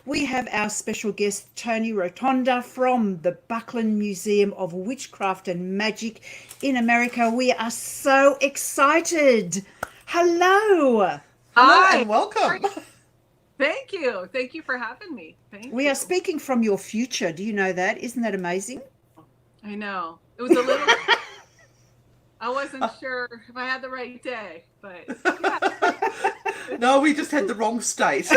we have our special guest, Toni Rotonda from the Buckland Museum of Witchcraft and Magic in America. We are so excited. Hello. Hi. And welcome. Thank you. Thank you for having me. We are speaking from your future. Do you know that? Isn't that amazing? I know. It was a little... I wasn't sure if I had the right day, but yeah. No, we just had the wrong state.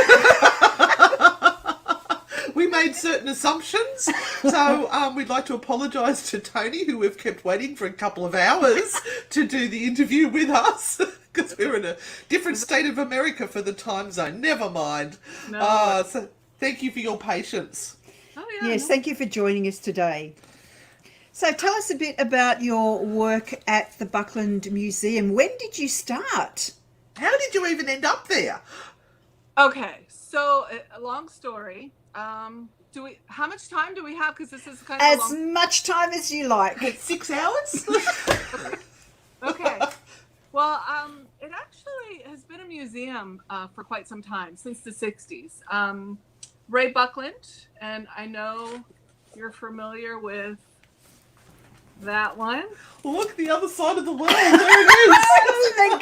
We made certain assumptions, so we'd like to apologise to Toni, who we've kept waiting for a couple of hours to do the interview with us, because we're in a different state of America for the time zone. Never mind. No. So thank you for your patience. Oh, yeah, Yes, thank you for joining us today. So tell us a bit about your work at the Buckland Museum. When did you start? How did you even end up there? Okay, so a long story. How much time do we have? Because this is kind of As much time as you like. 6 hours? Okay. Well, it actually has been a museum for quite some time, since the 60s. Ray Buckland, and I know you're familiar with that one. Look, the other side of the world. There it Isn't that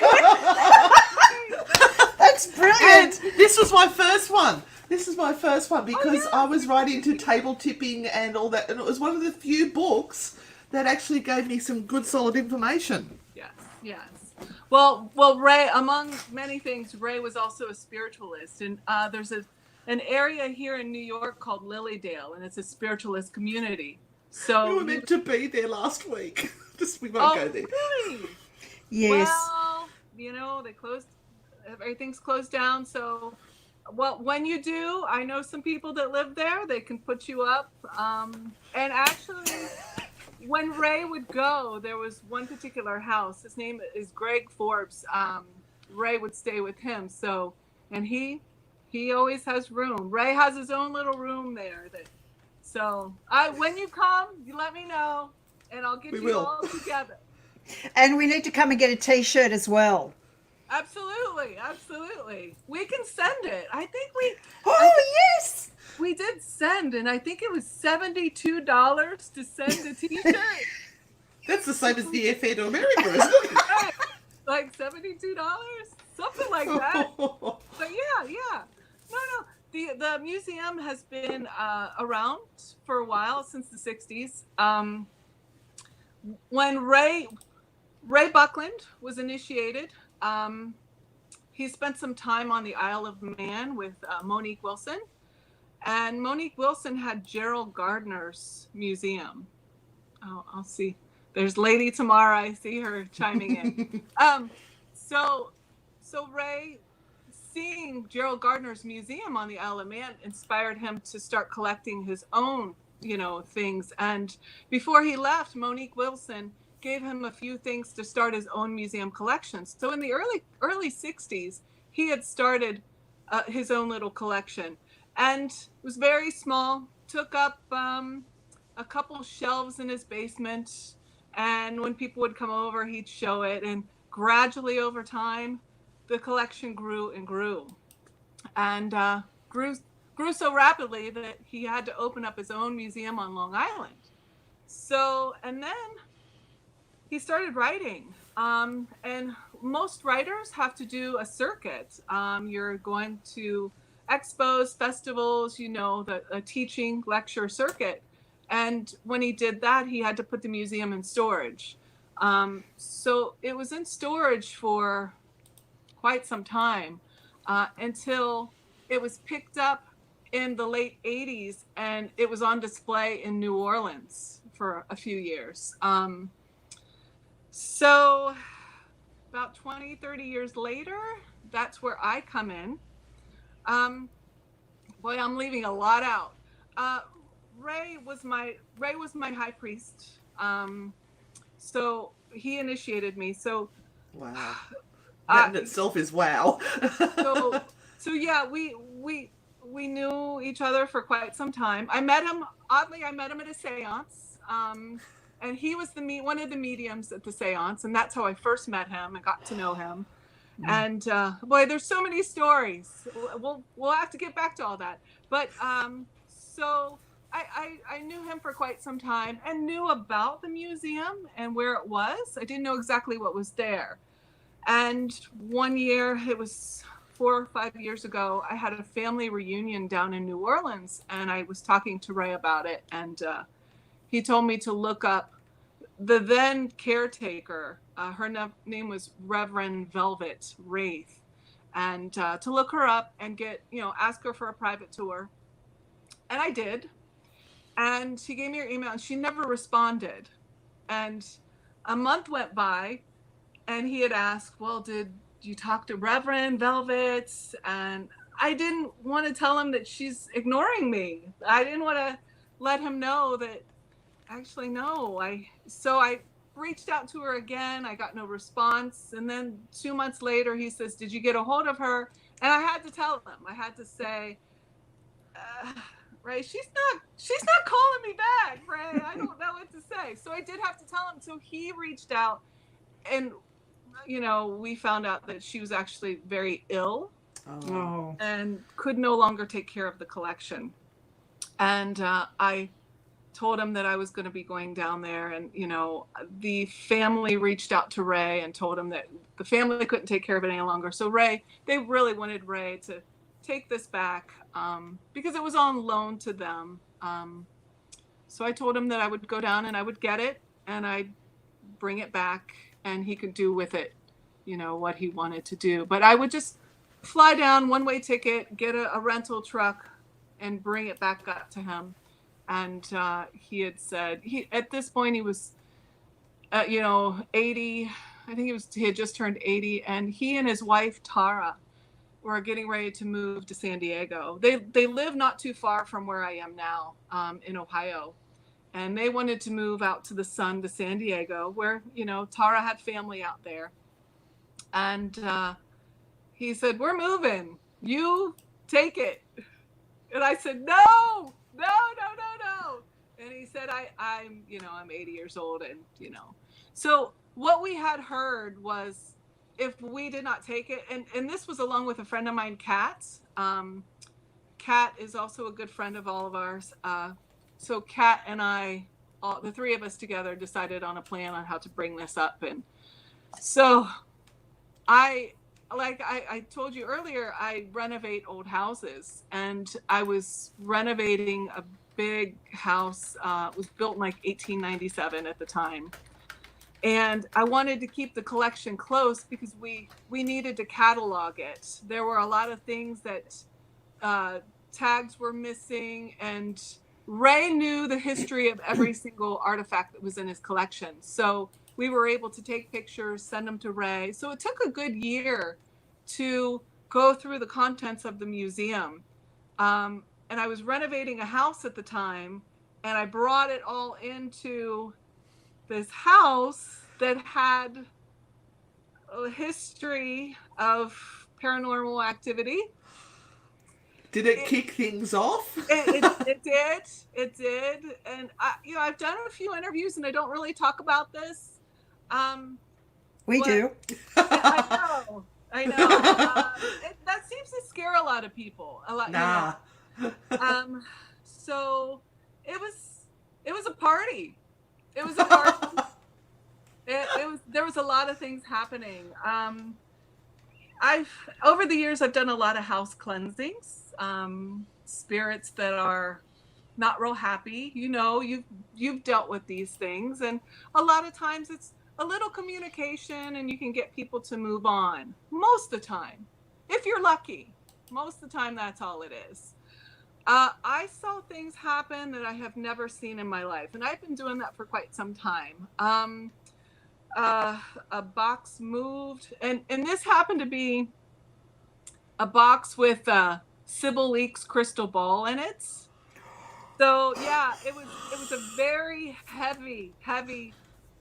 good? That's brilliant. And this was my first one. This is my first one because I was right into table tipping and all that, and it was one of the few books that actually gave me some good solid information. Yes. Well, Ray, among many things, Ray was also a spiritualist, and there's an area here in New York called Lilydale, and it's a spiritualist community. So We were meant to be there last week. We won't go there. Really? Yes. Well, they closed. Everything's closed down. So, when you do, I know some people that live there. They can put you up. And actually, when Ray would go, there was one particular house. His name is Greg Forbes. Ray would stay with him. So, and he always has room. Ray has his own little room there. So, when you come, you let me know, and I'll get you all together. And we need to come and get a T-shirt as well. Absolutely. We can send it. I think yes! we did send, and I think it was $72 to send a T-shirt. That's the same as the airfare to America, isn't it? Like $72, something like that. But yeah. No. The museum has been around for a while, since the 60s. When Ray Buckland was initiated, he spent some time on the Isle of Man with Monique Wilson. And Monique Wilson had Gerald Gardner's museum. Oh, I'll see. There's Lady Tamara. I see her chiming in. So Ray, seeing Gerald Gardner's museum on the Isle of Man inspired him to start collecting his own, things. And before he left, Monique Wilson gave him a few things to start his own museum collection. So in the early 60s, he had started his own little collection, and it was very small, took up a couple shelves in his basement. And when people would come over, he'd show it. And gradually over time, the collection grew and grew, and grew so rapidly that he had to open up his own museum on Long Island. So, and then he started writing, and most writers have to do a circuit. You're going to expos, festivals, a teaching lecture circuit. And when he did that, he had to put the museum in storage. So it was in storage for quite some time, until it was picked up in the late 80s, and it was on display in New Orleans for a few years. So about 20, 30 years later, that's where I come in. Boy, I'm leaving a lot out. Ray was my high priest. So he initiated me. So wow. That in itself is wow. so yeah, we knew each other for quite some time. I met him at a seance, and he was one of the mediums at the seance, and that's how I first met him and got to know him. And boy, there's so many stories. We'll have to get back to all that. But so I knew him for quite some time and knew about the museum and where it was. I didn't know exactly what was there. And one year, it was 4 or 5 years ago, I had a family reunion down in New Orleans, and I was talking to Ray about it, and he told me to look up the then caretaker. Her name was Reverend Velvet Wraith, and to look her up and get, ask her for a private tour. And I did. And she gave me her email, and she never responded. And a month went by, and he had asked, well, did you talk to Reverend Velvet? And I didn't want to tell him that she's ignoring me. I didn't want to let him know that, actually, no. So I reached out to her again. I got no response. And then 2 months later, he says, did you get a hold of her? And I had to tell him. I had to say, Ray, she's not calling me back, Ray. I don't know what to say. So I did have to tell him. So he reached out, and we found out that she was actually very ill. Oh. And could no longer take care of the collection. And I told him that I was going to be going down there, and the family reached out to Ray and told him that the family couldn't take care of it any longer. So they really wanted Ray to take this back because it was on loan to them. So I told him that I would go down and I would get it and I'd bring it back, and he could do with it, what he wanted to do. But I would just fly down, one-way ticket, get a rental truck, and bring it back up to him. And he had said, at this point he was, 80. I think he had just turned 80, and he and his wife Tara were getting ready to move to San Diego. They live not too far from where I am now, in Ohio. And they wanted to move out to the sun to San Diego, where, Tara had family out there. And he said, we're moving. You take it. And I said, no. And he said, I'm 80 years old. And, so what we had heard was, if we did not take it, and this was along with a friend of mine, Kat. Kat is also a good friend of all of ours. So Kat and I, the three of us together, decided on a plan on how to bring this up. And so I told you earlier, I renovate old houses, and I was renovating a big house. It was built in 1897 at the time. And I wanted to keep the collection close because we needed to catalog it. There were a lot of things that tags were missing, and Ray knew the history of every single artifact that was in his collection. So we were able to take pictures, send them to Ray. So it took a good year to go through the contents of the museum. And I was renovating a house at the time, and I brought it all into this house that had a history of paranormal activity. Did it kick things off? It did. And I've done a few interviews, and I don't really talk about this. We do. I know. That seems to scare a lot of people. Nah. So it was a party. It was a party. There was a lot of things happening. Over the years, I've done a lot of house cleansings. Spirits that are not real happy. You've dealt with these things, and a lot of times it's a little communication, and you can get people to move on. Most of the time, if you're lucky, most of the time that's all it is. I saw things happen that I have never seen in my life, and I've been doing that for quite some time. A box moved, and this happened to be a box with Sybil Leek's crystal ball in it. So yeah, it was a very heavy,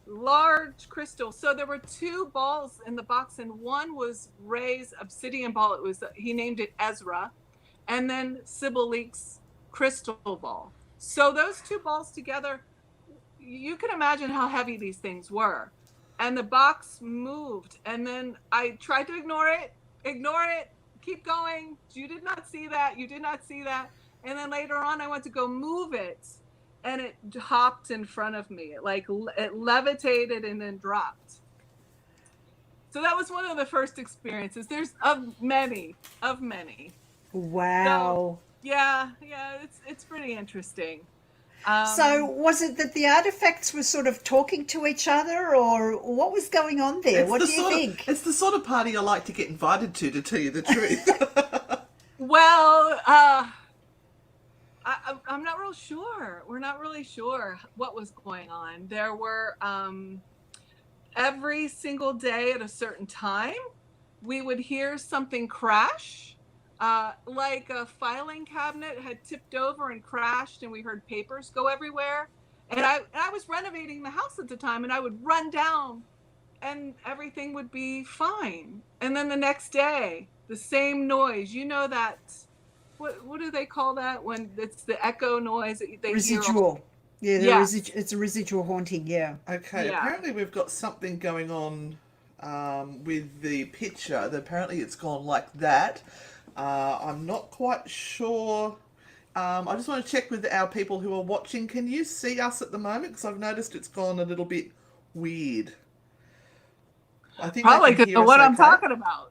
large crystal. So there were two balls in the box, and one was Ray's obsidian ball. He named it Ezra, and then Sybil Leek's crystal ball. So those two balls together, you can imagine how heavy these things were. and the box moved, and then I tried to ignore it, keep going. You did not see that. And then later on, I went to go move it, and it hopped in front of me. It levitated and then dropped. So that was one of the first experiences. There's of many. Wow. So, yeah, it's pretty interesting. So was it that the artifacts were sort of talking to each other, or what was going on there? What do you think? It's the sort of party I like to get invited to tell you the truth. Well, I'm not real sure. We're not really sure what was going on. There were, every single day at a certain time, we would hear something crash. Like a filing cabinet had tipped over and crashed, and we heard papers go everywhere. And I was renovating the house at the time, and I would run down and everything would be fine. And then the next day, the same noise. You know that, what do they call that when it's the echo noise that they Residual. hear? Yeah, it's a residual haunting, yeah. Okay, Yeah. Apparently we've got something going on with the picture. Apparently it's gone like that. I'm not quite sure. I just want to check with our people who are watching. Can you see us at the moment? Because I've noticed it's gone a little bit weird. I think Probably they can because hear of us what I'm okay. talking about.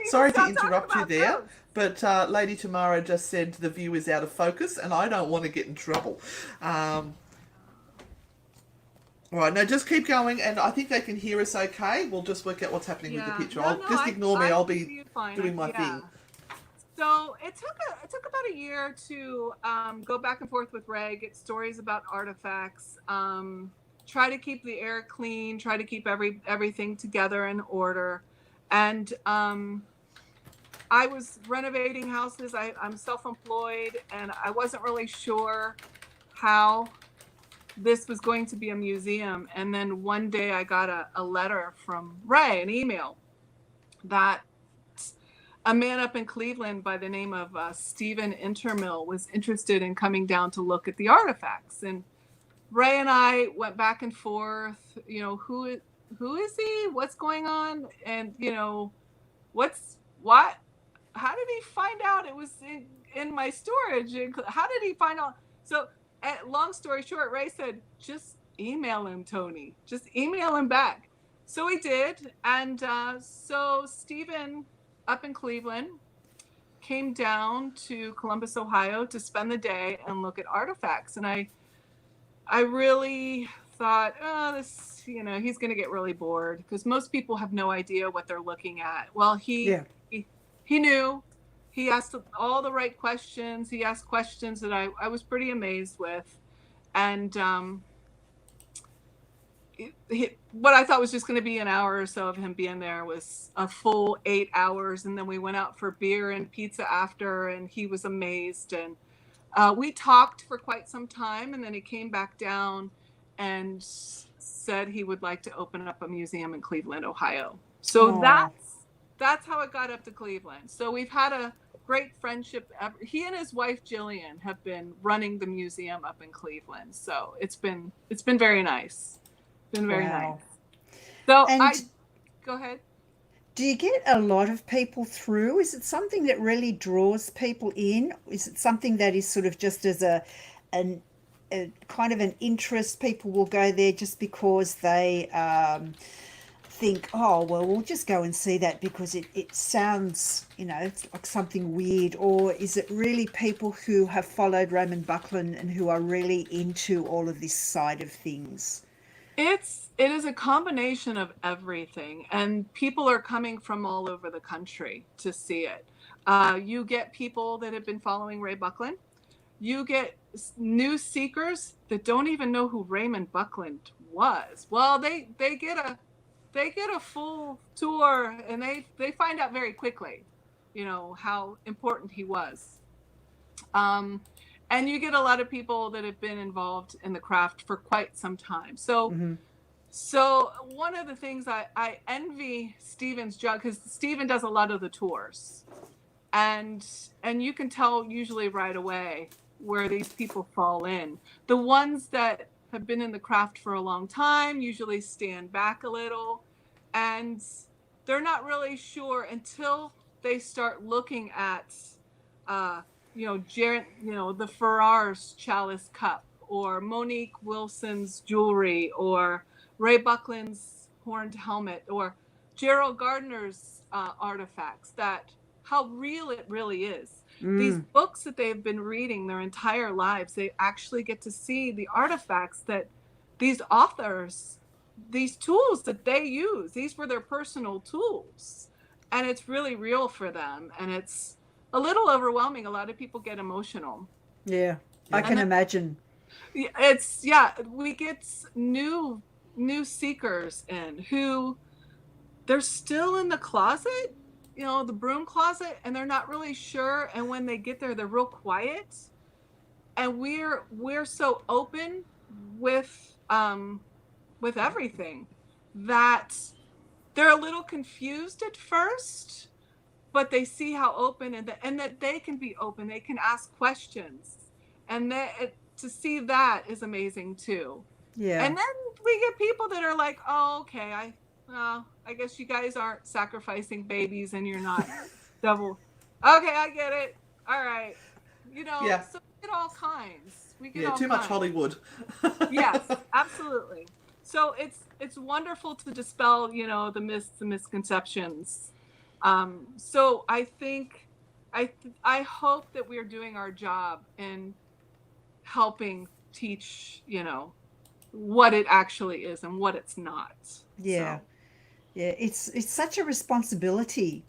Sorry to stop interrupt you talking there, about but Lady Tamara just said the view is out of focus, and I don't want to get in trouble. All right, no, just keep going, and I think they can hear us okay. We'll just work out what's happening with the picture. Ignore me. I'll be doing my thing. So it took about a year to go back and forth with Ray, get stories about artifacts, try to keep the air clean, try to keep everything together in order. And I was renovating houses. I'm self-employed, and I wasn't really sure how this was going to be a museum. And then one day I got a letter from Ray, an email, that a man up in Cleveland by the name of Stephen Intermill was interested in coming down to look at the artifacts. And Ray and I went back and forth, who is he? What's going on? And, how did he find out it was in my storage? How did he find out? So, long story short, Ray said, just email him, Toni. Just email him back. So we did. And so Stephen up in Cleveland came down to Columbus, Ohio to spend the day and look at artifacts. And I really thought, this, he's going to get really bored because most people have no idea what they're looking at. Well, he knew. He asked all the right questions. He asked questions that I was pretty amazed with. And what I thought was just going to be an hour or so of him being there was a full 8 hours. And then we went out for beer and pizza after, and he was amazed. And we talked for quite some time, and then he came back down and said he would like to open up a museum in Cleveland, Ohio. So that's how it got up to Cleveland. So we've had a great friendship. He and his wife Jillian have been running the museum up in Cleveland. So it's been very nice. It's been very nice. So go ahead. Do you get a lot of people through? Is it something that really draws people in? Is it something that is sort of just as a kind of an interest? People will go there just because they think, oh, well, we'll just go and see that because it sounds, it's like something weird. Or is it really people who have followed Raymond Buckland and who are really into all of this side of things? It is a combination of everything, and people are coming from all over the country to see it. You get people that have been following Ray Buckland. You get new seekers that don't even know who Raymond Buckland was. Well, they get a full tour, and they find out very quickly, how important he was. And you get a lot of people that have been involved in the craft for quite some time. So, So one of the things I envy Stephen's job, because Stephen does a lot of the tours, and you can tell usually right away where these people fall in. The ones that have been in the craft for a long time usually stand back a little, and they're not really sure until they start looking at, the Ferrar's chalice cup, or Monique Wilson's jewelry, or Ray Buckland's horned helmet, or Gerald Gardner's artifacts, that how real it really is. These books that they've been reading their entire lives, they actually get to see the artifacts that these authors, these tools that they use, these were their personal tools. And it's really real for them. And it's a little overwhelming. A lot of people get emotional. Yeah, I can imagine. We get new seekers in who they're still in the closet, the broom closet, and they're not really sure. And when they get there, they're real quiet. And we're so open with everything that they're a little confused at first, but they see how open and that they can be open. They can ask questions, and to see that is amazing too. Yeah. And then we get people that are like, "Oh, okay, I guess you guys aren't sacrificing babies, and you're not devil. Okay, I get it. All right, Yeah. So we get all kinds. Too much Hollywood. Yes, absolutely. So it's wonderful to dispel, the myths, the misconceptions. So I think, I hope that we're doing our job in helping teach, what it actually is and what it's not. Yeah. So. Yeah, it's such a responsibility.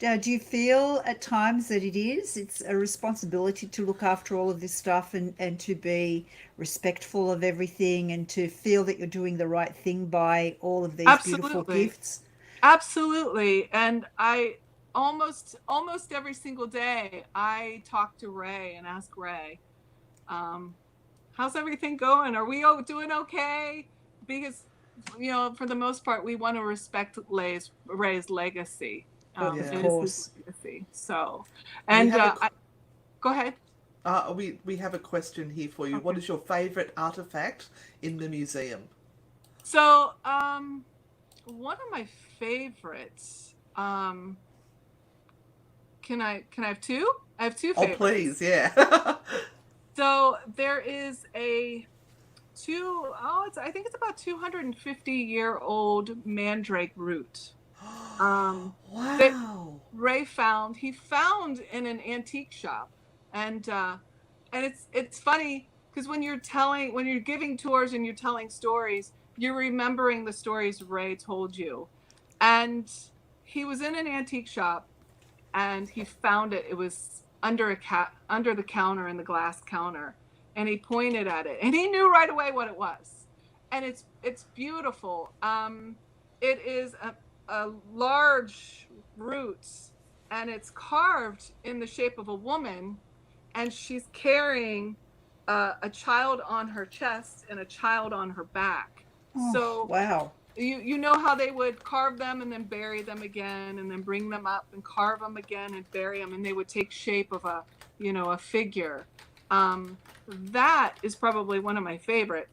Now, do you feel at times that it's a responsibility to look after all of this stuff and to be respectful of everything and to feel that you're doing the right thing by all of these beautiful gifts? Absolutely. And I almost every single day I talk to Ray and ask Ray, how's everything going? Are we doing okay? Because for the most part, we want to respect Ray's legacy. Of course. Legacy. So, and go ahead. We have a question here for you. Okay. What is your favorite artifact in the museum? So, one of my favorites. Can I have two? I have two favorites. Oh, please, yeah. So there is I think it's about 250-year-old mandrake root. Wow. That Ray found. He found in an antique shop, and it's funny because when you're giving tours and you're telling stories, you're remembering the stories Ray told you. And he was in an antique shop, and he found it. It was under the counter, in the glass counter. And he pointed at it, and he knew right away what it was. And it's beautiful. It is a large root, and it's carved in the shape of a woman, and she's carrying a child on her chest and a child on her back. Oh, so wow. You know how they would carve them and then bury them again, and then bring them up and carve them again and bury them, and they would take shape of a figure. That is probably one of my favorite.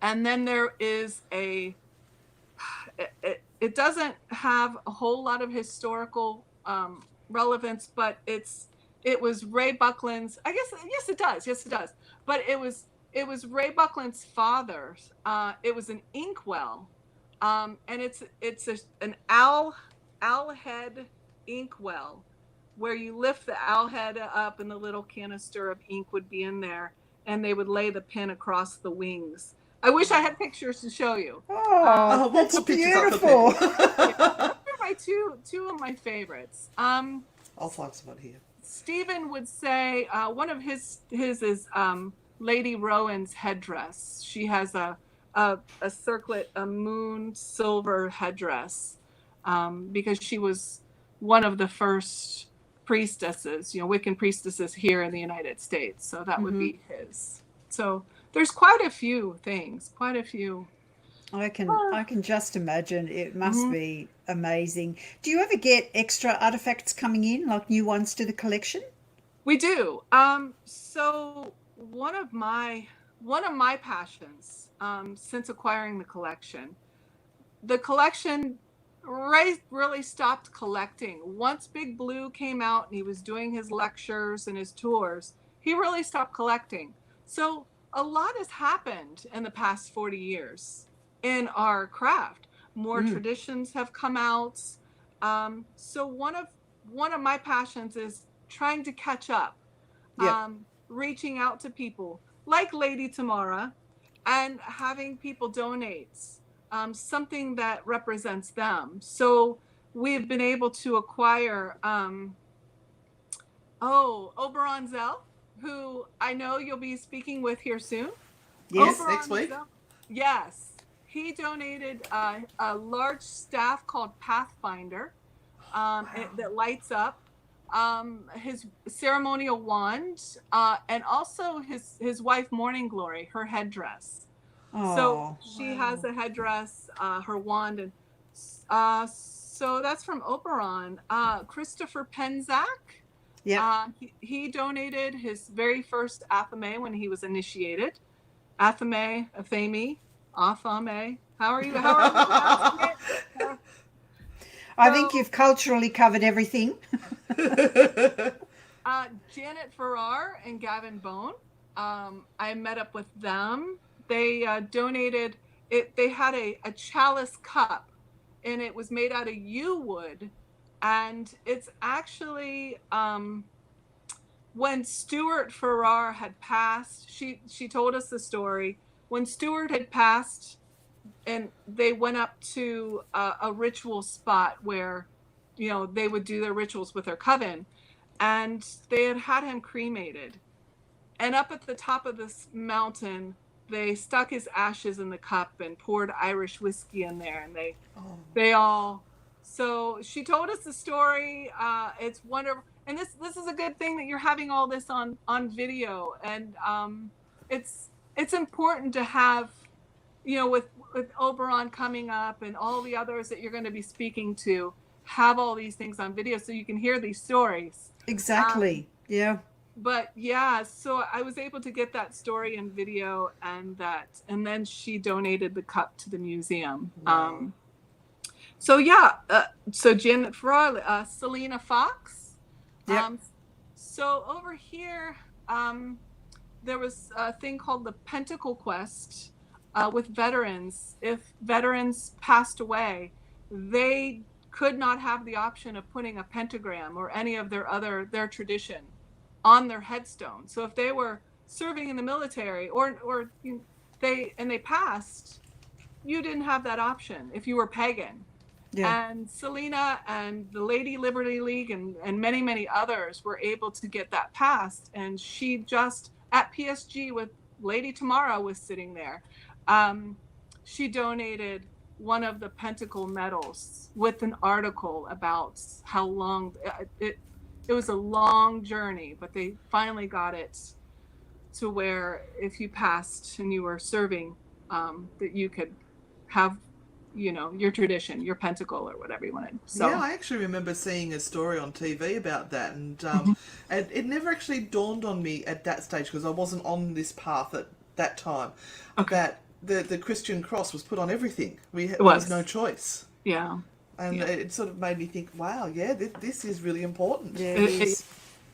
And then there is it doesn't have a whole lot of historical relevance, but it was Ray Buckland's, I guess, yes it does. But it was Ray Buckland's father's. It was an inkwell. And it's an owl head inkwell, where you lift the owl head up and the little canister of ink would be in there, and they would lay the pin across the wings. I wish I had pictures to show you. Oh, that's beautiful. Yeah, those are two of my favorites. I'll find someone here. Stephen would say one of his is Lady Rowan's headdress. She has a circlet, a moon silver headdress, because she was one of the first priestesses, Wiccan priestesses here in the United States. So that would be his. So there's quite a few things, I can just imagine. It must be amazing. Do you ever get extra artifacts coming in, like new ones to the collection? We do. So one of my one of my passions since acquiring the collection. The collection really stopped collecting. Once Big Blue came out and he was doing his lectures and his tours, he really stopped collecting. So a lot has happened in the past 40 years in our craft. More traditions have come out. So one of my passions is trying to catch up, reaching out to people like Lady Tamara and having people donate something that represents them. So we've been able to acquire Oberon Zell, who I know you'll be speaking with here soon. Yes, Oberon next week. Zell, yes, he donated a large staff called Pathfinder that lights up, his ceremonial wand, and also his wife Morning Glory, her headdress. So she has a headdress, her wand, and so that's from Oberon. Christopher Penzak, he donated his very first Athame when he was initiated. Athame, Athame. How are you pronouncing it? I think you've culturally covered everything. Janet Farrar and Gavin Bone. I met up with them. They donated it. They had a chalice cup, and it was made out of yew wood. And it's actually when Stuart Farrar had passed. She told us the story. When Stuart had passed, and they went up to a ritual spot where, they would do their rituals with their coven, and they had him cremated. And up at the top of this mountain, they stuck his ashes in the cup and poured Irish whiskey in there, and they all. So she told us the story. It's wonderful, and this is a good thing that you're having all this on video, and it's important to have, with Oberon coming up and all the others that you're going to be speaking to, have all these things on video so you can hear these stories. Exactly. Yeah. But yeah, so I was able to get that story in video, and then she donated the cup to the museum. Wow. So Janet Farrar, Selena Fox. Yep. So over here, there was a thing called the Pentacle Quest with veterans. If veterans passed away, they could not have the option of putting a pentagram or any of their tradition on their headstone. So if they were serving in the military or they passed, you didn't have that option if you were pagan. Yeah. And Selena and the Lady Liberty League and many, many others were able to get that passed. And she just, at PSG with Lady Tamara was sitting there, she donated one of the Pentacle medals with an article about how long it was a long journey, but they finally got it to where if you passed and you were serving, that you could have, your tradition, your pentacle or whatever you wanted. So yeah, I actually remember seeing a story on TV about that, and and it never actually dawned on me at that stage because I wasn't on this path at that time. Okay. That the Christian cross was put on everything. There was no choice. Yeah. And it sort of made me think, wow, yeah, this is really important. Yeah, it is.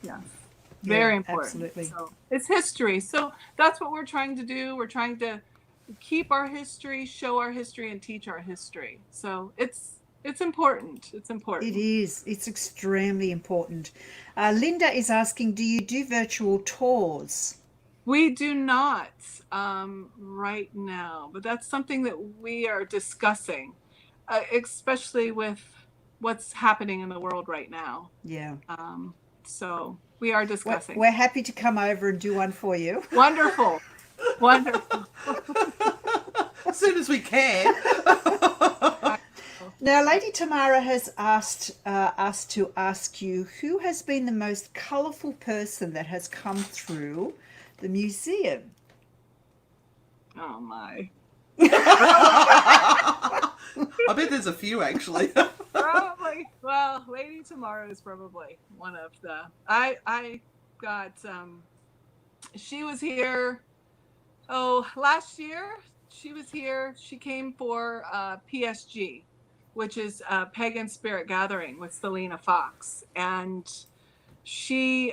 Yeah. Very important. Absolutely. So it's history. So that's what we're trying to do. We're trying to keep our history, show our history, and teach our history. So it's important. It's important. It is. It's extremely important. Linda is asking, do you do virtual tours? We do not right now, but that's something that we are discussing, especially with what's happening in the world right now. Yeah. So we are discussing. We're happy to come over and do one for you. Wonderful. Wonderful. As soon as we can. Now, Lady Tamara has asked us to ask you, who has been the most colourful person that has come through the museum? Oh my. I bet there's a few actually. Probably. Well, Lady Tamara is probably one of the. I got. She was here Oh, last year she was here. She came for PSG, which is Pagan Spirit Gathering with Selena Fox. And she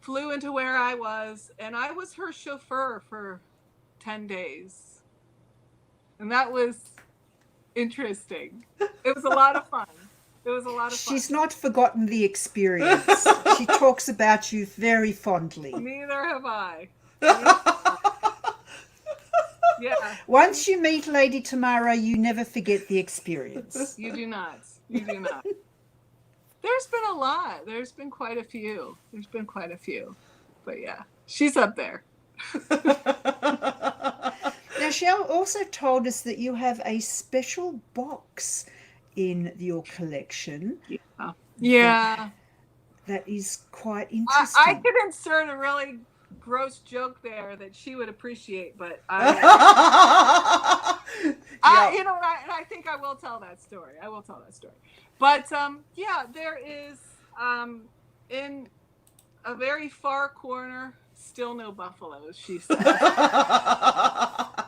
flew into where I was, and I was her chauffeur for 10 days. And that was interesting. It was a lot of fun. It was a lot of fun. She's not forgotten the experience. She talks about you very fondly. Neither have I. Neither have I. Yeah. Once you meet Lady Tamara, you never forget the experience. You do not. You do not. There's been a lot. There's been quite a few. But yeah, she's up there. Now, Shell also told us that you have a special box in your collection. Yeah. That is quite interesting. I could insert a really gross joke there that she would appreciate, but you know, and I think I will tell that story. But yeah, there is in a very far corner, still no buffaloes, she said.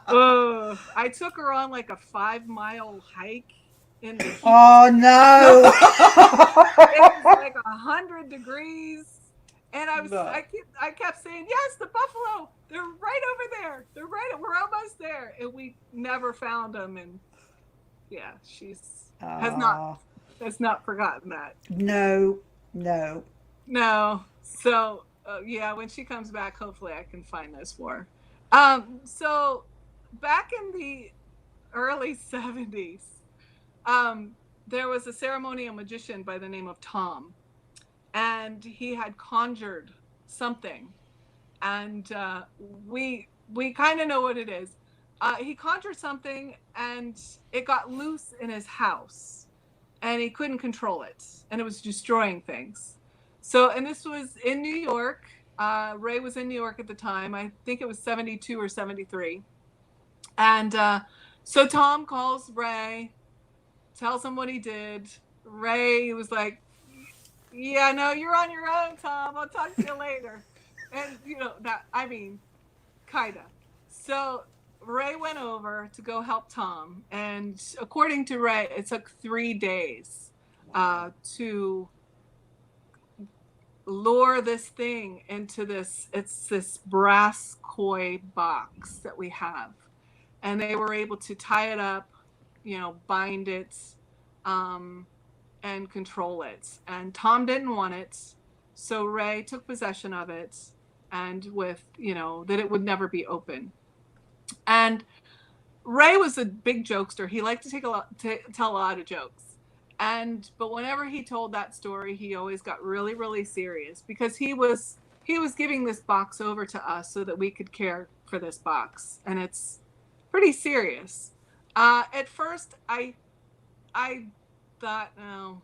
I took her on like a 5-mile hike in the heat. Oh no! It was like 100 degrees. And I kept saying, yes, the buffalo, they're right over there. We're almost there. And we never found them. And yeah, has not forgotten that. No. So yeah, when she comes back, hopefully I can find those for her. So back in the early 70s, there was a ceremonial magician by the name of Tom. And he had conjured something, and we kind of know what it is. He conjured something, and it got loose in his house, and he couldn't control it, and it was destroying things. So, and this was in New York. Ray was in New York at the time. I think it was 72 or 73. And so Tom calls Ray, tells him what he did. Ray was like, yeah, no, you're on your own, Tom. I'll talk to you later. And, you know, kind of. So Ray went over to go help Tom. And according to Ray, it took 3 days to lure this thing into this brass koi box that we have. And they were able to tie it up, you know, bind it, and control it. And Tom didn't want it, so Ray took possession of it, and with, you know, that it would never be open. And Ray was a big jokester. He liked to tell a lot of jokes. But whenever he told that story, he always got really, really serious, because he was giving this box over to us so that we could care for this box, and it's pretty serious. At first, I thought, oh,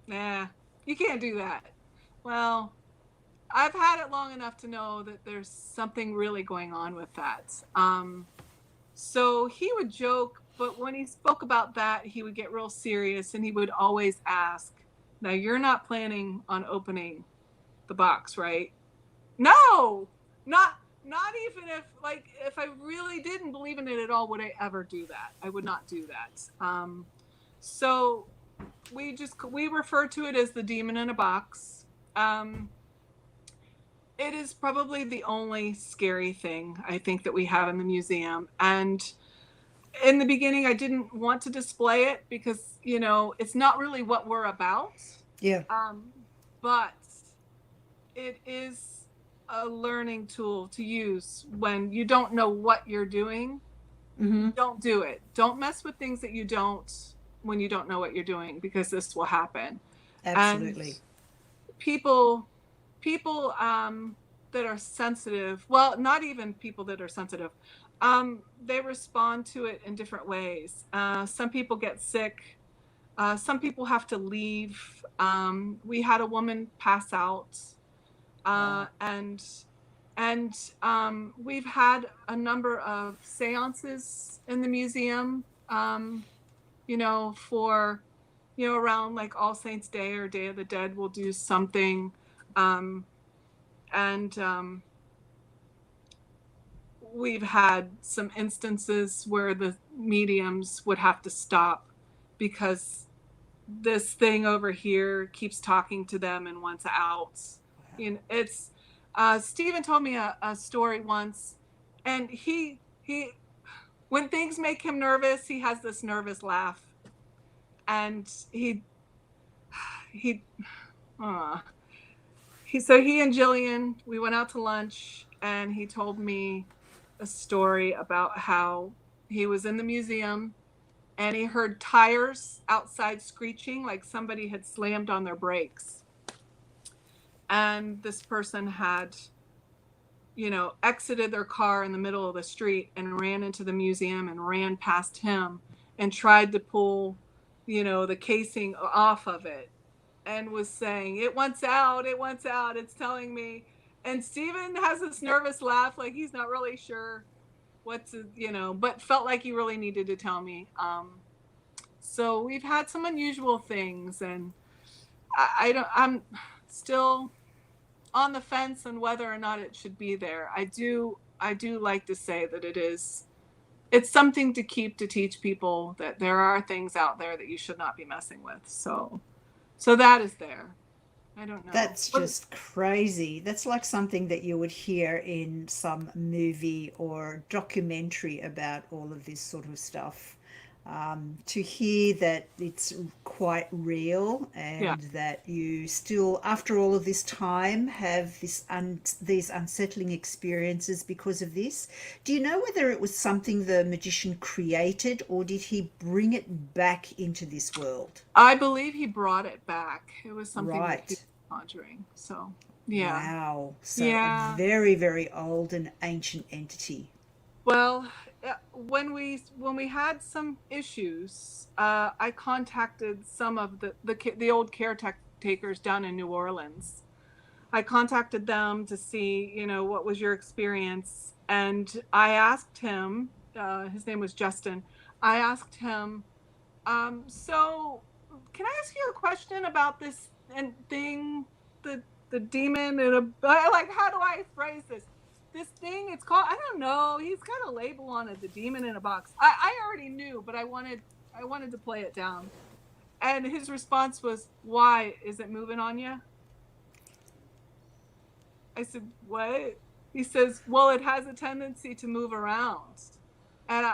nah, you can't do that. Well, I've had it long enough to know that there's something really going on with that. So he would joke, but when he spoke about that, he would get real serious, and he would always ask, now, you're not planning on opening the box, right? No, not even if I really didn't believe in it at all, would I ever do that? I would not do that. So we refer to it as the demon in a box. It is probably the only scary thing I think that we have in the museum. And in the beginning, I didn't want to display it because, you know, it's not really what we're about. Yeah. But it is a learning tool to use when you don't know what you're doing. Mm-hmm. Don't do it. Don't mess with things that you don't, when you don't know what you're doing, because this will happen. Absolutely. And people that are sensitive, well, not even people that are sensitive, they respond to it in different ways. Some people get sick. Some people have to leave. We had a woman pass out. And we've had a number of seances in the museum, you know, for, you know, around like All Saints Day or Day of the Dead, we'll do something. we've had some instances where the mediums would have to stop because this thing over here keeps talking to them and wants out. You know, it's Stephen told me a story once, and he when things make him nervous, he has this nervous laugh, and uh, so he and Jillian, we went out to lunch, and he told me a story about how he was in the museum and he heard tires outside screeching like somebody had slammed on their brakes. And this person had, exited their car in the middle of the street and ran into the museum and ran past him and tried to pull, the casing off of it and was saying, it wants out, it's telling me. And Stephen has this nervous laugh, like he's not really sure but felt like he really needed to tell me. So we've had some unusual things, and I'm still on the fence on whether or not it should be there. I do like to say that it's something to teach people that there are things out there that you should not be messing with. So that is there. I don't know. That's just crazy. That's like something that you would hear in some movie or documentary about all of this sort of stuff. To hear that it's quite real, and that you still, after all of this time, have these unsettling experiences because of this. Do you know whether it was something the magician created, or did he bring it back into this world? I believe he brought it back. It was something Right. that he was conjuring. So, yeah. Wow. So a very, very old and ancient entity. Well, when we had some issues, I contacted some of the old caretakers down in New Orleans. I contacted them to see, what was your experience, and I asked him. His name was Justin. I asked him, so can I ask you a question about this thing, the demon, and how do I phrase this? This thing, it's called, I don't know, he's got a label on it, the demon in a box. I already knew, but I wanted to play it down. And his response was, why? Is it moving on you? I said, what? He says, well, it has a tendency to move around. And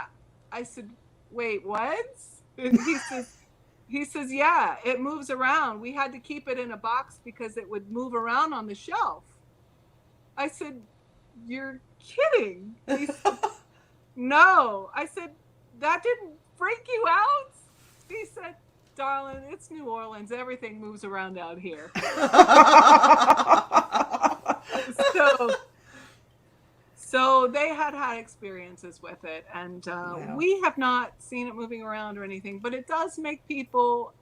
I said, wait, what? He says, yeah, it moves around. We had to keep it in a box because it would move around on the shelf. I said, you're kidding. He said, no. I said, that didn't freak you out? He said, darling, it's New Orleans. Everything moves around out here. So they had experiences with it, and Wow. we have not seen it moving around or anything, but it does make people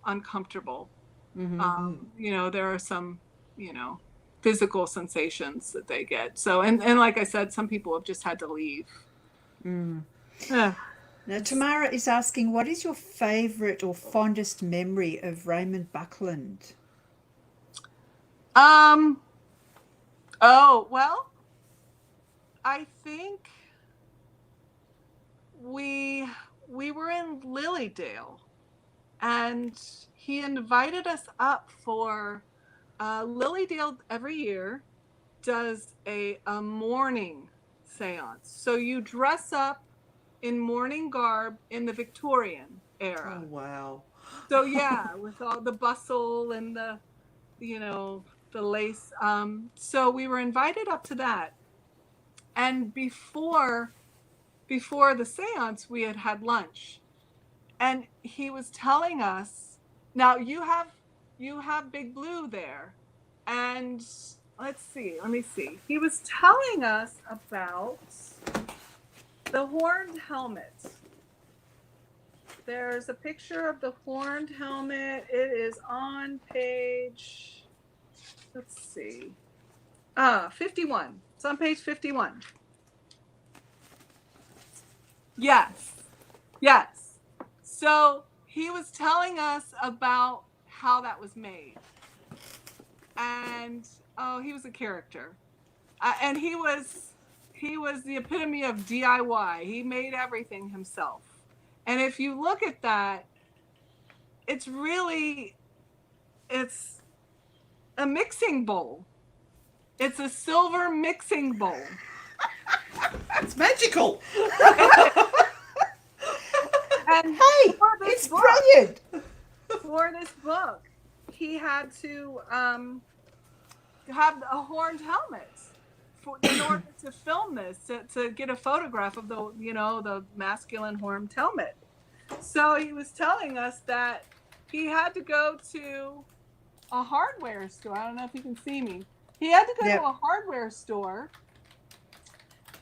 uncomfortable. Mm-hmm. There are some physical sensations that they get. So and like I said, some people have just had to leave. Now, Tamara is asking, what is your favorite or fondest memory of Raymond Buckland? Oh, well, I think we were in Lilydale, and he invited us up for Lilydale every year does a morning seance. So you dress up in morning garb in the Victorian era. Oh, wow. So yeah, with all the bustle and the lace. So we were invited up to that. And before the seance, we had lunch. And he was telling us, now you have Big Blue there. And let me see. He was telling us about the horned helmet. There's a picture of the horned helmet. It is on page, let's see, 51. It's on page 51. Yes. So he was telling us about how that was made. And oh, he was a character, and he was the epitome of DIY. He made everything himself, and if you look at that, it's a mixing bowl. It's a silver mixing bowl. It's magical. And Hey, it's brilliant. For this book, he had to have a horned helmet in order to film this, to get a photograph of the masculine horned helmet. So he was telling us that he had to go to a hardware store. I don't know if you can see me. He had to go to a hardware store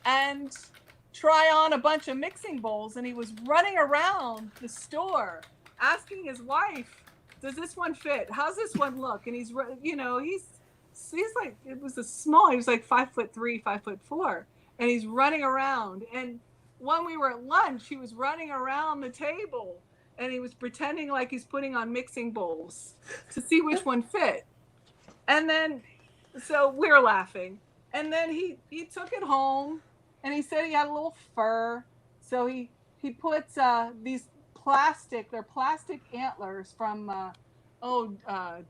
and try on a bunch of mixing bowls, and he was running around the store asking his wife, does this one fit? How's this one look? And he's like, he was like 5'3", 5'4", and he's running around. And when we were at lunch, he was running around the table and he was pretending like he's putting on mixing bowls to see which one fit. And then, so we're laughing. And then he took it home, and he said he had a little fur. So he puts these plastic antlers from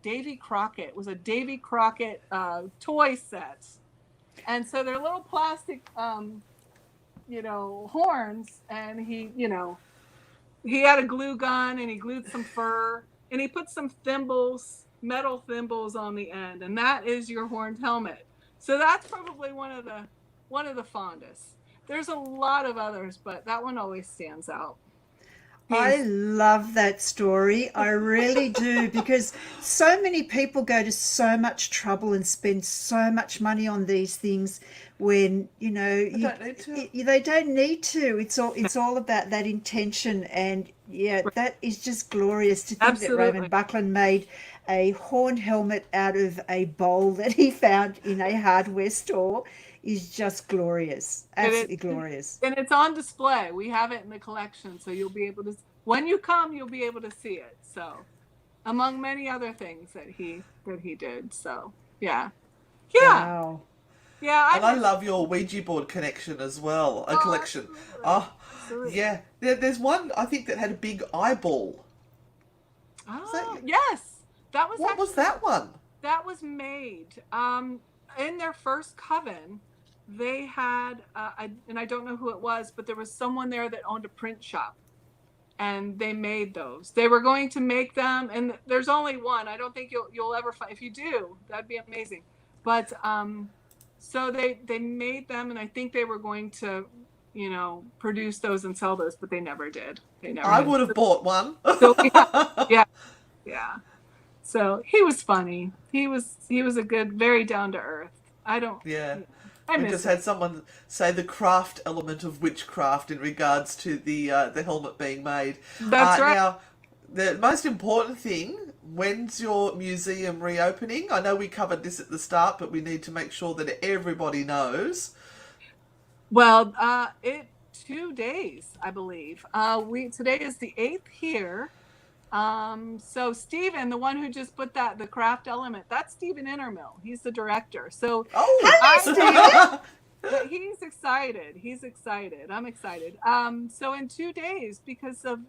Davy Crockett. It was a Davy Crockett toy set. And so they're little plastic horns, and he had a glue gun, and he glued some fur, and he put some metal thimbles on the end, and that is your horned helmet. So that's probably one of the fondest. There's a lot of others, but that one always stands out. I love that story. I really do, because so many people go to so much trouble and spend so much money on these things when they don't need to. It's all about that intention, and that is just glorious to think that Raymond Buckland made a horned helmet out of a bowl that he found in a hardware store. Is just glorious. Absolutely glorious. And it's on display. We have it in the collection, so you'll be able to, when you come, you'll be able to see it. So, among many other things that he did. So, yeah. Wow. Yeah. And I love your Ouija board connection as well. A collection. Absolutely. Yeah. There's one, I think, that had a big eyeball. Yes. What was that one? That was made in their first coven. They had, and I don't know who it was, but there was someone there that owned a print shop, and they made those. They were going to make them, and there's only one. I don't think you'll ever find. If you do, that'd be amazing. But so they made them, and I think they were going to, produce those and sell those, but they never did. I would have bought one. So yeah. So he was funny. He was a good, very down to earth. We just had someone say the craft element of witchcraft in regards to the helmet being made. That's right. Now, the most important thing, when's your museum reopening? I know we covered this at the start, but we need to make sure that everybody knows. Well, 2 days, I believe. Today is the 8th here. So Stephen, the one who just put the craft element, that's Stephen Innermill. He's the director. So he's excited. I'm excited. So in 2 days, because of,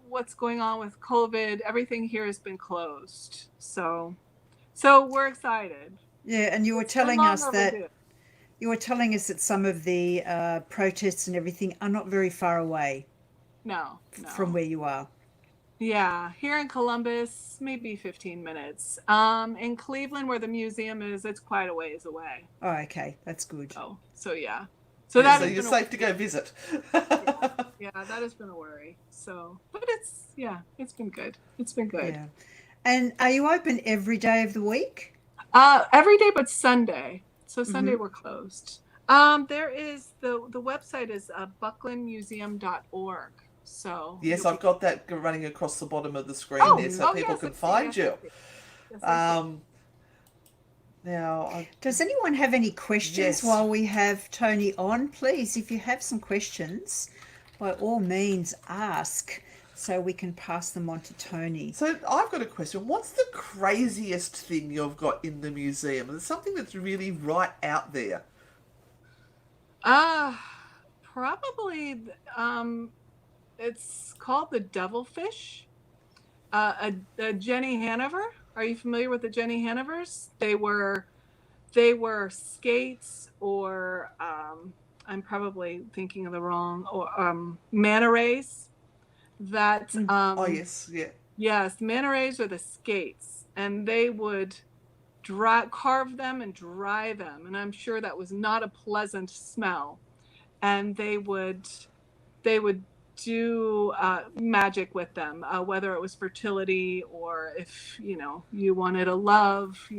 what's going on with COVID, everything here has been closed. So we're excited. Yeah. And you were telling us that some of the protests and everything are not very far away. No. From where you are. Yeah, here in Columbus, maybe 15 minutes. In Cleveland, where the museum is, it's quite a ways away. Oh, okay, that's good. So yeah. So you're safe to go visit. Yeah, that has been a worry. So, but it's been good. It's been good. Yeah. And are you open every day of the week? Every day but Sunday. So Sunday we're closed. There is the website is bucklandmuseum.org. So yes, I've got that running across the bottom of the screen there, so people can find you. Now, does anyone have any questions while we have Toni on? Please, if you have some questions, by all means, ask. so we can pass them on to Toni. So I've got a question. What's the craziest thing you've got in the museum? There's something that's really right out there. Probably, it's called the devilfish. A Jenny Hanover. Are you familiar with the Jenny Hanovers? They were skates, or I'm probably thinking of the wrong, or manta rays. That Oh yes, yeah. yes, manta rays are the skates, and they would carve them and dry them, and I'm sure that was not a pleasant smell. And they would do magic with them, whether it was fertility or if you wanted a love,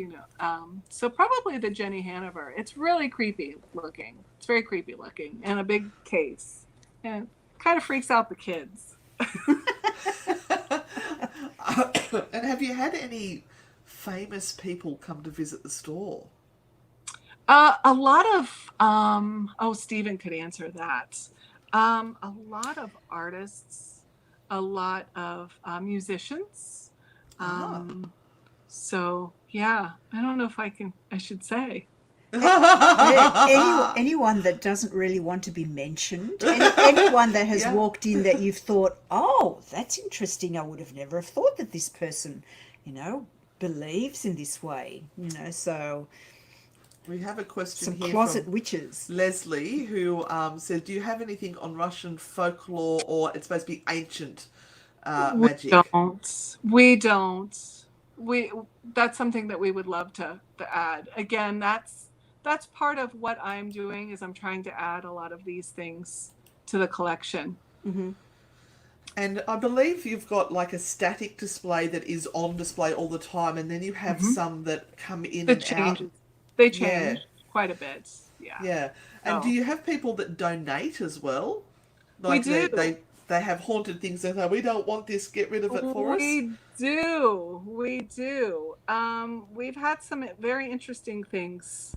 so probably the Jenny Hanover. It's really creepy looking. It's very creepy looking, and a big case, and kind of freaks out the kids. And have you had any famous people come to visit the store? A lot of Stephen could answer that. A lot of artists, a lot of musicians. So yeah, I don't know if I should say. Anyone that doesn't really want to be mentioned, anyone that has walked in that you've thought, oh, that's interesting. I would have never have thought that this person, believes in this way. So we have a question some here closet from witches. Leslie, who says, do you have anything on Russian folklore, or it's supposed to be ancient magic? We don't. That's something that we would love to add. Again, that's part of what I'm doing, is I'm trying to add a lot of these things to the collection. Mm-hmm. And I believe you've got like a static display that is on display all the time, and then you have some that come in and out. They change quite a bit. Yeah. Yeah. And do you have people that donate as well? Like we do. They have haunted things. They say, we don't want this, get rid of it for us. We do. We've had some very interesting things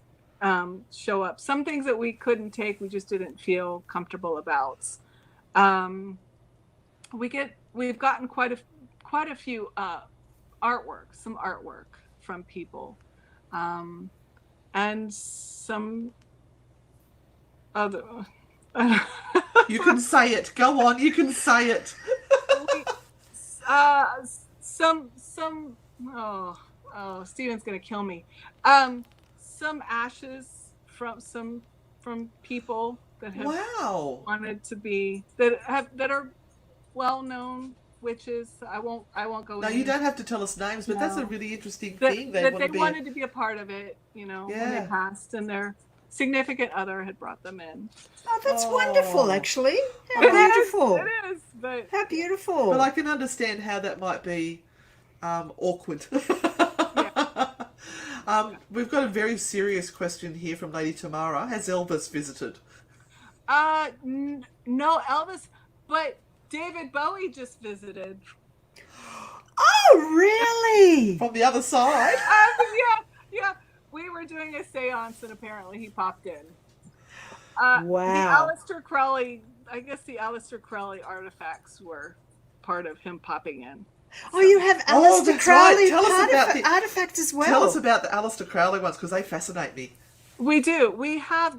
show up. Some things that we couldn't take, we just didn't feel comfortable about. We've gotten quite a few some artwork from people, and some other. You can say it. Go on. You can say it. Steven's gonna kill me. Some ashes from people that have wanted to be that are well-known witches. I won't go. No, you don't have to tell us names, but that's a really interesting thing. They wanted to be a part of it, when they passed, and their significant other had brought them in. Oh, that's wonderful, actually. How beautiful. It is, but how beautiful. But I can understand how that might be awkward. We've got a very serious question here from Lady Tamara. Has Elvis visited? No, Elvis, but David Bowie just visited. Oh, really? From the other side? Yeah. We were doing a seance, and apparently he popped in. Wow. The Aleister Crowley, I guess the Aleister Crowley artifacts were part of him popping in. Oh, you have Aleister Crowley artifacts as well. Tell us about the Aleister Crowley ones, because they fascinate me. We do. We have,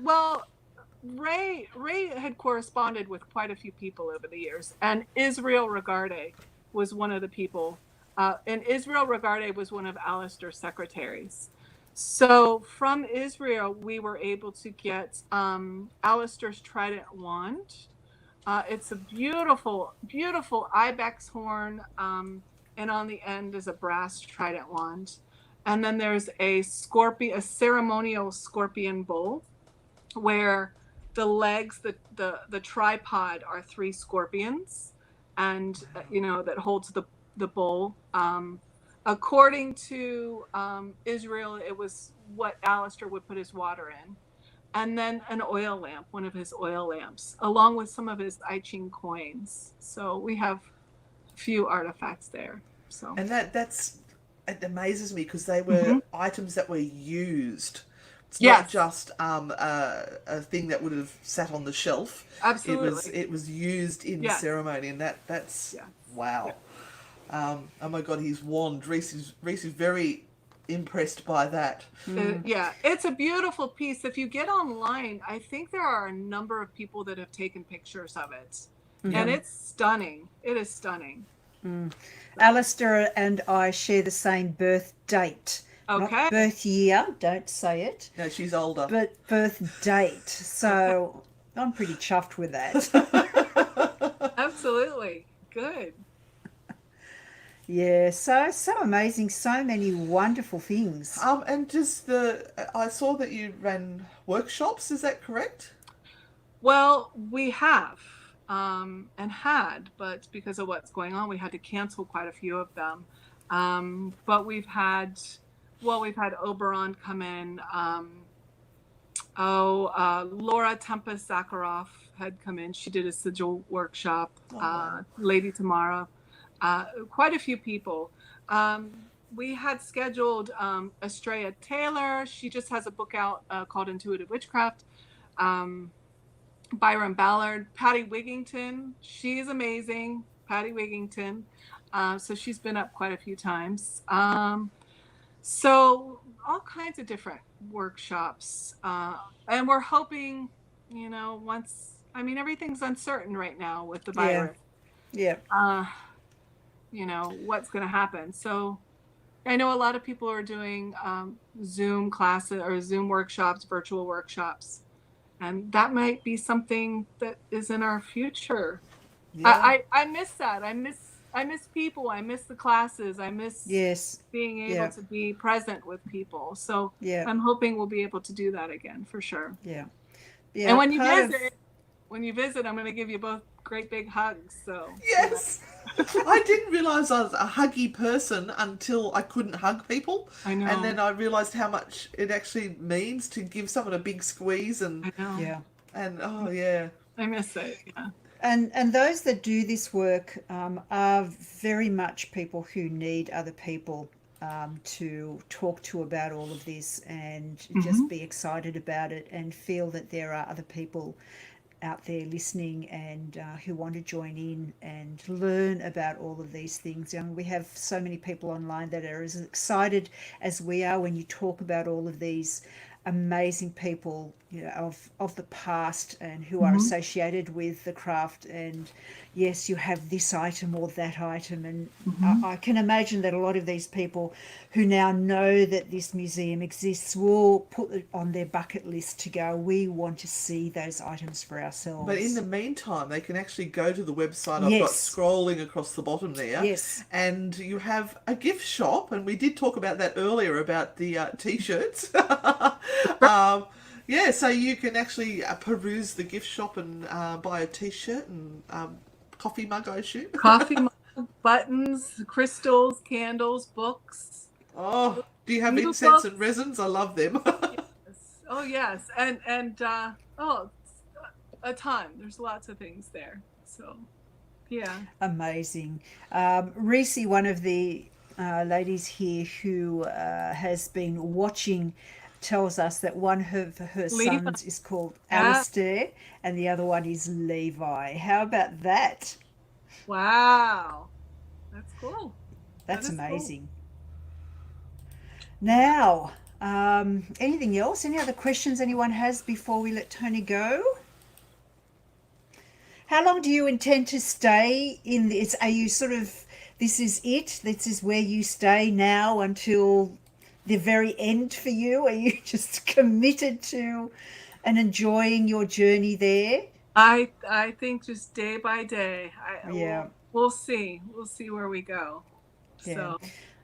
Ray had corresponded with quite a few people over the years, and Israel Regardie was one of the people. And Israel Regardie was one of Aleister's secretaries. So from Israel, we were able to get Aleister's trident wand. It's a beautiful, beautiful ibex horn, and on the end is a brass trident wand. And then there's a ceremonial scorpion bowl, where the legs, the tripod are 3 scorpions, and that holds the bowl. According to Israel, it was what Aleister would put his water in. And then an oil lamp, one of his oil lamps, along with some of his I Ching coins. So we have a few artifacts there. So and it amazes me, because they were items that were used. It's not just a thing that would have sat on the shelf. Absolutely. It was used in ceremony, and that's Wow. Oh my God, his wand. Reese is very impressed by that. Yeah, it's a beautiful piece. If you get online, I think there are a number of people that have taken pictures of it. And it's stunning. It is stunning. Aleister and I share the same birth date. Okay. Not birth year, don't say it. No, she's older. But birth date. So I'm pretty chuffed with that. Absolutely. Good. Yeah, so amazing, so many wonderful things. And just I saw that you ran workshops, is that correct? Well, we have and had, but because of what's going on, we had to cancel quite a few of them. But we've had Oberon come in. Laura Tempest Zakharoff had come in. She did a sigil workshop. Wow. Lady Tamara. Quite a few people. We had scheduled Estrella Taylor. She just has a book out called Intuitive Witchcraft. Byron Ballard, Patty Wigington. She's amazing. Patty Wigington. So she's been up quite a few times. So all kinds of different workshops. And we're hoping, everything's uncertain right now with the virus. Yeah. What's going to happen. So I know a lot of people are doing Zoom classes or Zoom workshops, virtual workshops. And that might be something that is in our future. Yeah. I miss that. I miss people. I miss the classes. I miss being able to be present with people. So I'm hoping we'll be able to do that again for sure. Yeah. And when you visit, I'm going to give you both great big hugs. So yes. I didn't realize I was a huggy person until I couldn't hug people. I know. And then I realized how much it actually means to give someone a big squeeze and I know. Yeah. And oh yeah. I miss it. Yeah. And those that do this work are very much people who need other people to talk to about all of this and just be excited about it and feel that there are other people out there listening and who want to join in and learn about all of these things. We have so many people online that are as excited as we are when you talk about all of these amazing people, of the past and who are associated with the craft. And yes, you have this item or that item, and I can imagine that a lot of these people who now know that this museum exists will put it on their bucket list to go, we want to see those items for ourselves. But in the meantime, they can actually go to the website. I've got scrolling across the bottom there. Yes. And you have a gift shop, and we did talk about that earlier about the T-shirts. So you can actually peruse the gift shop and buy a T-shirt and coffee mug, I assume. Coffee mug, buttons, crystals, candles, books. Oh, do you have New incense books. and resins? I love them. Yes. Oh yes, and a ton. There's lots of things there. So, yeah. Amazing. Reese, one of the ladies here who has been watching, tells us that one of her sons is called Aleister and the other one is Levi. How about that? Wow. That's cool. That's That is amazing. Now, anything else? Any other questions anyone has before we let Toni go? How long do you intend to stay in this? Are you sort of, this is it? This is where you stay now until the very end for you? Are you just committed to and enjoying your journey there? I think just day by day. We'll see. We'll see where we go. Yeah. So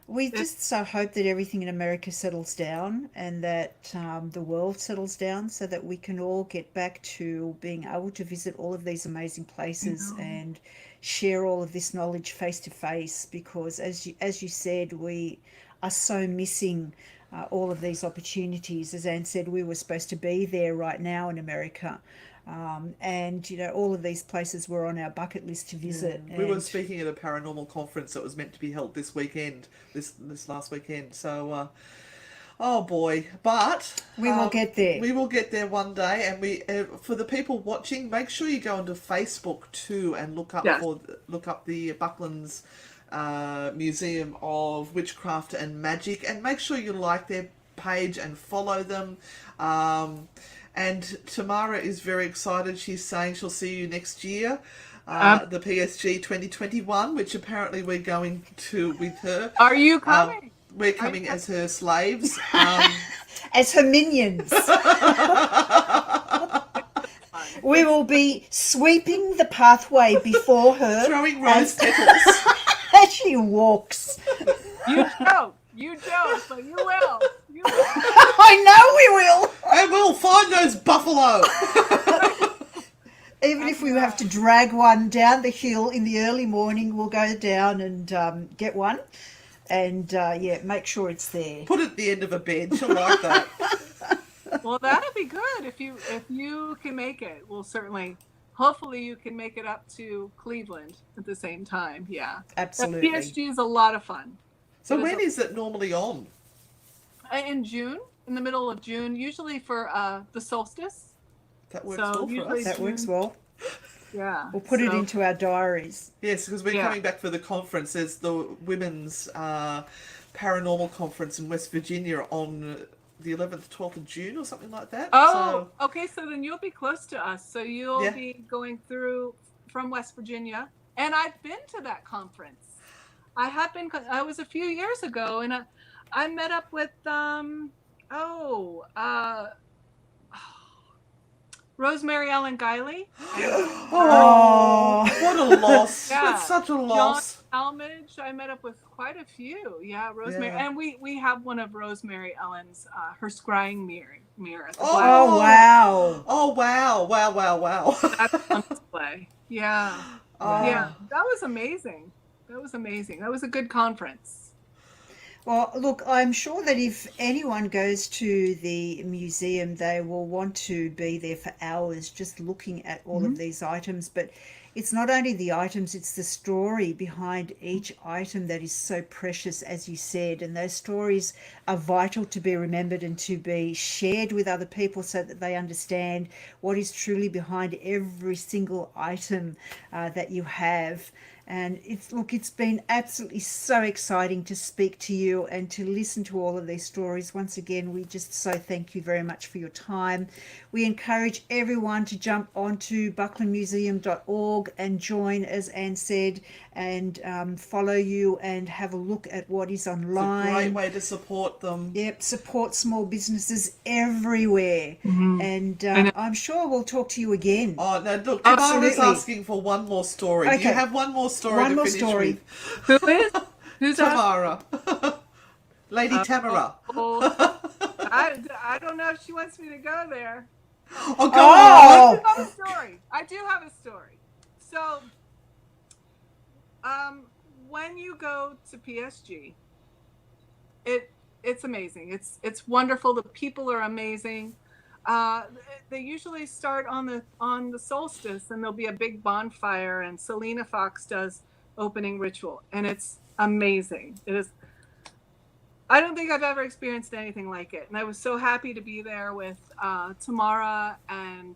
We just so hope that everything in America settles down and that the world settles down so that we can all get back to being able to visit all of these amazing places and share all of this knowledge face to face, because as you said, we are so missing all of these opportunities. As Anne said, we were supposed to be there right now in America. And all of these places were on our bucket list to visit. We were speaking at a paranormal conference that was meant to be held this weekend, this last weekend. So Oh boy, but We will get there. We will get there one day, and we for the people watching, make sure you go onto Facebook too and look up Yes. look up the Buckland's Museum of Witchcraft and Magic, and make sure you like their page and follow them. And Tamara is very excited. She's saying she'll see you next year. The PSG 2021, which apparently we're going to with her. Are you coming? We're coming as her slaves. As her minions. We will be sweeping the pathway before her Throwing rose petals. as she walks. You don't, but you will. You will. I know we will. And we'll find those buffalo. Even if we have to drag one down the hill in the early morning, we'll go down and get one. And, make sure it's there. Put it at the end of a bench. I like that. Well, that'd be good if you can make it. We'll certainly, hopefully, you can make it up to Cleveland at the same time. Yeah, Absolutely. The PSG is a lot of fun. So when is it normally on? In June, in the middle of June, usually for the solstice. That works So well for usually- us. That works well. Yeah, We'll put it into our diaries. Yes, because we're coming back for the conference. There's the Women's Paranormal Conference in West Virginia on the 11th, 12th of June or something like that. Oh, okay. So then you'll be close to us. So you'll Yeah. be going through from West Virginia. And I've been to that conference. I have been. I was a few years ago, and I met up with Rosemary Ellen Guiley. Oh, what a loss. Yeah. It's such a loss. John Talmadge. I met up with quite a few. Yeah, Rosemary. Yeah. And we have one of Rosemary Ellen's, her scrying mirror. The Oh. black- Oh, wow. Oh, wow. Wow, wow, wow. That's on display. Yeah. Oh. Yeah. That was amazing. That was a good conference. Well, look, I'm sure that if anyone goes to the museum, they will want to be there for hours just looking at all of these items. But it's not only the items, it's the story behind each item that is so precious, as you said. And those stories are vital to be remembered and to be shared with other people so that they understand what is truly behind every single item that you have. And it's been absolutely so exciting to speak to you and to listen to all of these stories. Once again, we just so thank you very much for your time. We encourage everyone to jump onto bucklandmuseum.org and join, as Anne said, and follow you and have a look at what is online. It's a great way to support them. Yep, support small businesses everywhere. And I'm sure we'll talk to you again. Oh, no, look, Tamara's Absolutely. asking for one more story. Do Okay. you have one more story One to more finish story. with? Who is? Who's that? Tamara. Lady Tamara. I don't know if she wants me to go there. Oh, go Oh. on. I do have a story. So, when you go to PSG, it's amazing. It's wonderful. The people are amazing. They usually start on the solstice, and there'll be a big bonfire, and Selena Fox does opening ritual, and it's amazing. It is. I don't think I've ever experienced anything like it, and I was so happy to be there with Tamara, and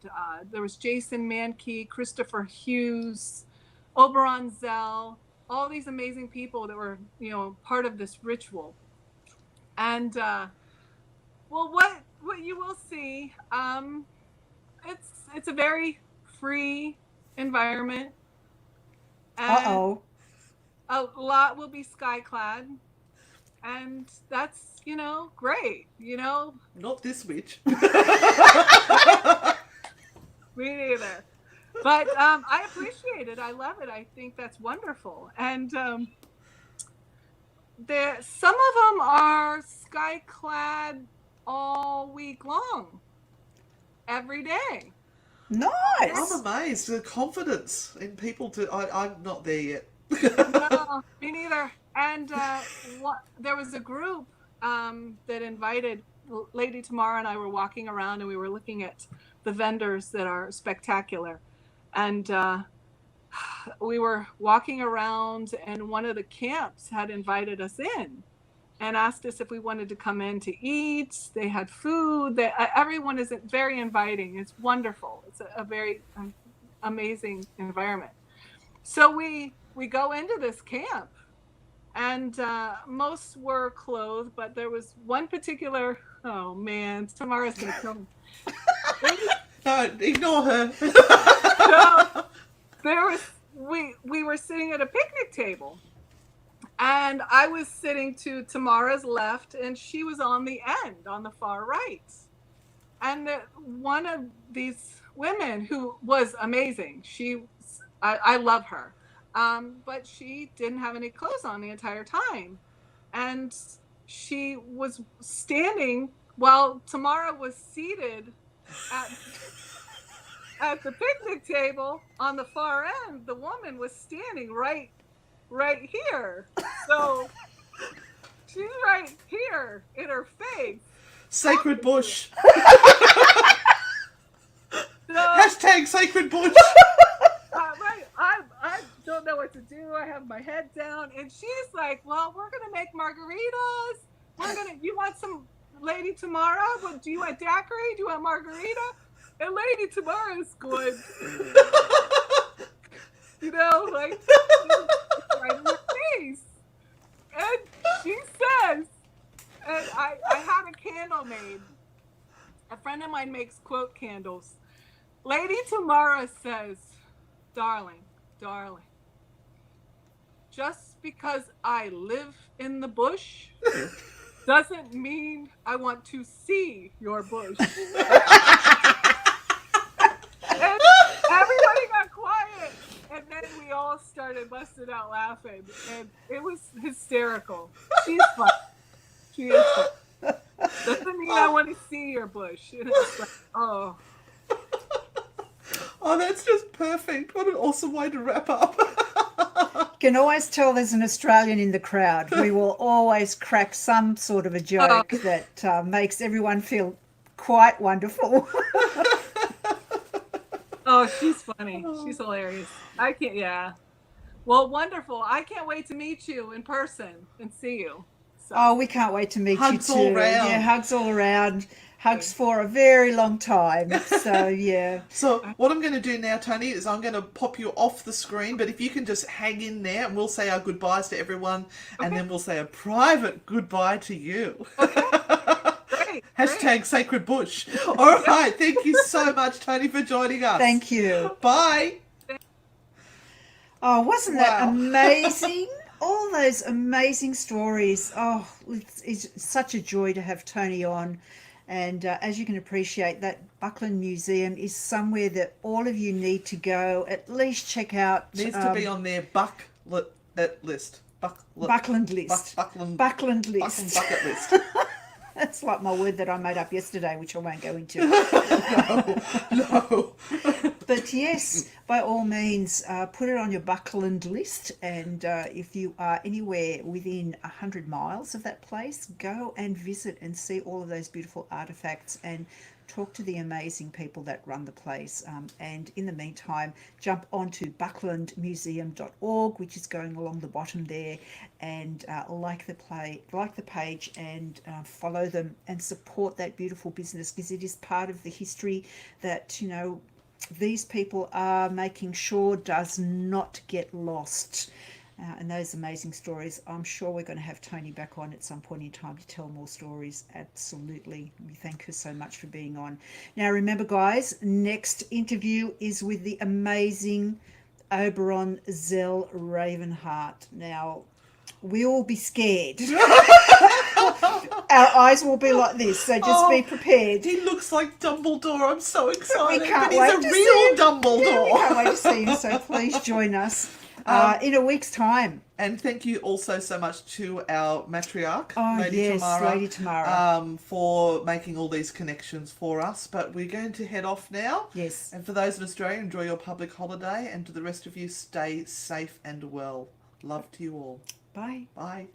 there was Jason Mankey, Christopher Hughes, Oberon Zell, all these amazing people that were part of this ritual. And what you will see, it's a very free environment, and a lot will be sky clad, and that's great. Not this witch. Me neither. But I appreciate it. I love it. I think that's wonderful. And some of them are sky clad all week long, every day. Nice. I'm amazed. The confidence in people I'm not there yet. No, me neither. And there was a group that invited Lady Tamara, and I were walking around, and we were looking at the vendors that are spectacular. And we were walking around, and one of the camps had invited us in. and asked us if we wanted to come in to eat. They had food. Everyone is very inviting. It's wonderful. It's a very amazing environment. So we go into this camp, and most were clothed, but there was one particular, oh man, Tamara's going to kill me. No, ignore her. So we were sitting at a picnic table, and I was sitting to Tamara's left, and she was on the end, on the far right. And one of these women who was amazing, I love her, but she didn't have any clothes on the entire time. And she was standing while Tamara was seated at the picnic table on the far end. The woman was standing right here. So she's right here in her face. Sacred bush. So, Hashtag sacred bush. right, I don't know what to do. I have my head down, and she's like, "Well, we're gonna make margaritas. You want some, Lady Tamara? Do you want daiquiri? Do you want margarita?" And Lady Tamara's going, like right in her face. And she says, and I had a candle made. A friend of mine makes quote candles. Lady Tamara says, darling, just because I live in the bush doesn't mean I want to see your bush. And everybody got quiet, and then we all started busting out laughing, and it was hysterical. She's fun. She is fun. Doesn't mean I want to see your bush. And it's like, oh. Oh, that's just perfect. What an awesome way to wrap up. You can always tell there's an Australian in the crowd. We will always crack some sort of a joke that makes everyone feel quite wonderful. Oh, she's funny. She's hilarious. I can't, yeah. Well, wonderful. I can't wait to meet you in person and see you. So. Oh, we can't wait to meet Hugs you too. all around. Yeah, hugs all around. Hugs for a very long time. So, yeah. So what I'm going to do now, Toni, is I'm going to pop you off the screen, but if you can just hang in there, and we'll say our goodbyes to everyone, and then we'll say a private goodbye to you. Great. Hashtag sacred bush. All right. Thank you so much, Toni, for joining us. Thank you. Bye. Oh, wasn't that amazing? All those amazing stories. Oh, it's such a joy to have Toni on. And as you can appreciate, that Buckland Museum is somewhere that all of you need to go, at least check out. Needs to be on their list. Buckland list. Buckland Buckland list. bucket list. That's like my word that I made up yesterday, which I won't go into. No. But yes, by all means, put it on your Buckland list. And if you are anywhere within 100 miles of that place, go and visit and see all of those beautiful artifacts and talk to the amazing people that run the place. And in the meantime, jump onto bucklandmuseum.org, which is going along the bottom there, and like the page, and follow them and support that beautiful business, because it is part of the history that, you know, these people are making sure does not get lost. And those amazing stories, I'm sure we're going to have Toni back on at some point in time to tell more stories. Absolutely. We thank her so much for being on. Now, remember, guys, next interview is with the amazing Oberon Zell Ravenheart. Now, we'll be scared. Our eyes will be like this, so just be prepared. He looks like Dumbledore. I'm so excited. We can't but wait he's to a see real him. Dumbledore. Yeah, we can't wait to see him, so please join us in a week's time. And thank you also so much to our matriarch, Lady Tamara, for making all these connections for us. But we're going to head off now. Yes. And for those in Australia, enjoy your public holiday. And to the rest of you, stay safe and well. Love to you all. Bye. Bye.